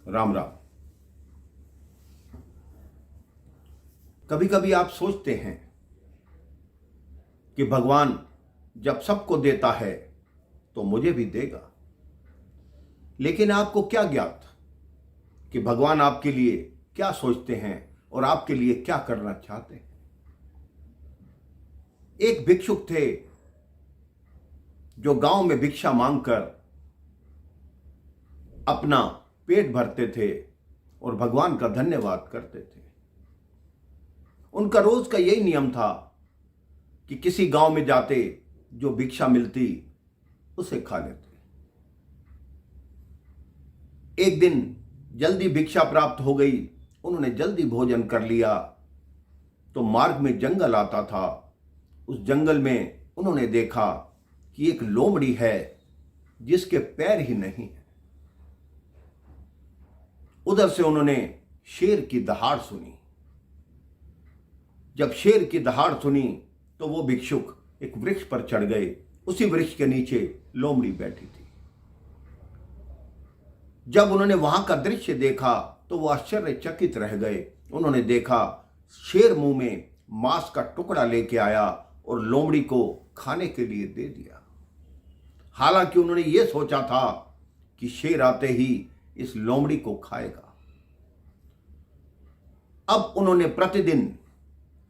राम राम। कभी कभी आप सोचते हैं कि भगवान जब सबको देता है तो मुझे भी देगा, लेकिन आपको क्या ज्ञात कि भगवान आपके लिए क्या सोचते हैं और आपके लिए क्या करना चाहते हैं। एक भिक्षुक थे जो गांव में भिक्षा मांगकर अपना पेट भरते थे और भगवान का धन्यवाद करते थे। उनका रोज का यही नियम था कि किसी गांव में जाते जो भिक्षा मिलती उसे खा लेते। एक दिन जल्दी भिक्षा प्राप्त हो गई, उन्होंने जल्दी भोजन कर लिया तो मार्ग में जंगल आता था। उस जंगल में उन्होंने देखा कि एक लोमड़ी है जिसके पैर ही नहीं है। उधर से उन्होंने शेर की दहाड़ सुनी। जब शेर की दहाड़ सुनी तो वो भिक्षुक एक वृक्ष पर चढ़ गए। उसी वृक्ष के नीचे लोमड़ी बैठी थी। जब उन्होंने वहां का दृश्य देखा तो वो आश्चर्यचकित रह गए। उन्होंने देखा शेर मुंह में मांस का टुकड़ा लेके आया और लोमड़ी को खाने के लिए दे दिया। हालांकि उन्होंने ये सोचा था कि शेर आते ही इस लोमड़ी को खाएगा। अब उन्होंने प्रतिदिन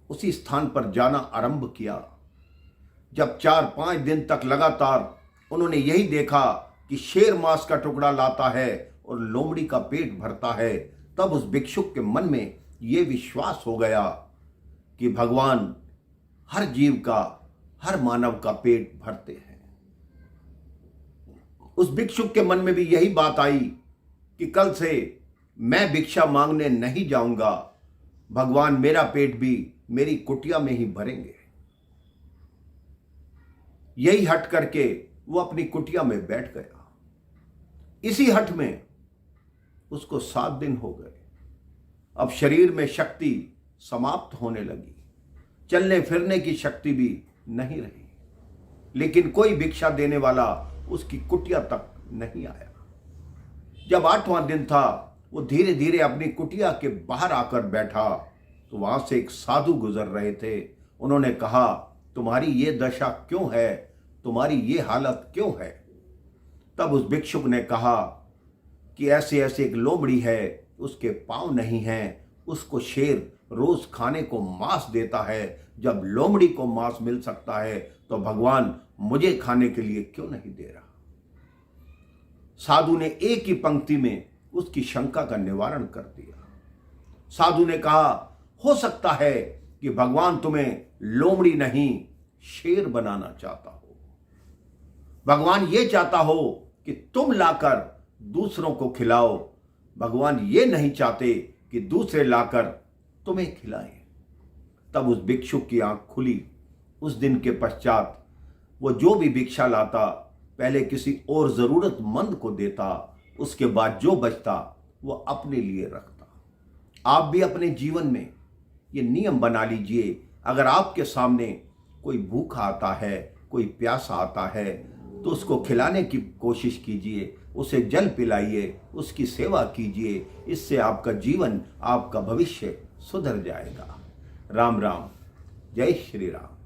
उसी स्थान पर जाना आरंभ किया। जब 4-5 दिन तक लगातार उन्होंने यही देखा कि शेर मांस का टुकड़ा लाता है और लोमड़ी का पेट भरता है, तब उस भिक्षुक के मन में यह विश्वास हो गया कि भगवान हर जीव का, हर मानव का पेट भरते हैं। उस भिक्षुक के मन में भी यही बात आई कि कल से मैं भिक्षा मांगने नहीं जाऊंगा, भगवान मेरा पेट भी मेरी कुटिया में ही भरेंगे। यही हट करके वो अपनी कुटिया में बैठ गया। इसी हट में उसको 7 दिन हो गए। अब शरीर में शक्ति समाप्त होने लगी, चलने फिरने की शक्ति भी नहीं रही, लेकिन कोई भिक्षा देने वाला उसकी कुटिया तक नहीं आया। जब 8वां दिन था, वो धीरे धीरे अपनी कुटिया के बाहर आकर बैठा तो वहां से एक साधु गुजर रहे थे। उन्होंने कहा, तुम्हारी ये दशा क्यों है, तुम्हारी ये हालत क्यों है? तब उस भिक्षुक ने कहा कि ऐसे ऐसे एक लोमड़ी है, उसके पांव नहीं हैं, उसको शेर रोज खाने को मांस देता है। जब लोमड़ी को मांस मिल सकता है तो भगवान मुझे खाने के लिए क्यों नहीं दे रहा? साधु ने एक ही पंक्ति में उसकी शंका का निवारण कर दिया। साधु ने कहा, हो सकता है कि भगवान तुम्हें लोमड़ी नहीं शेर बनाना चाहता हो। भगवान ये चाहता हो कि तुम लाकर दूसरों को खिलाओ। भगवान ये नहीं चाहते कि दूसरे लाकर तुम्हें खिलाएं। तब उस भिक्षुक की आंख खुली। उस दिन के पश्चात वो जो भी भिक्षा लाता पहले किसी और जरूरतमंद को देता, उसके बाद जो बचता वो अपने लिए रखता। आप भी अपने जीवन में ये नियम बना लीजिए। अगर आपके सामने कोई भूखा आता है, कोई प्यासा आता है, तो उसको खिलाने की कोशिश कीजिए, उसे जल पिलाइए, उसकी सेवा कीजिए। इससे आपका जीवन, आपका भविष्य सुधर जाएगा। राम राम, जय श्री राम।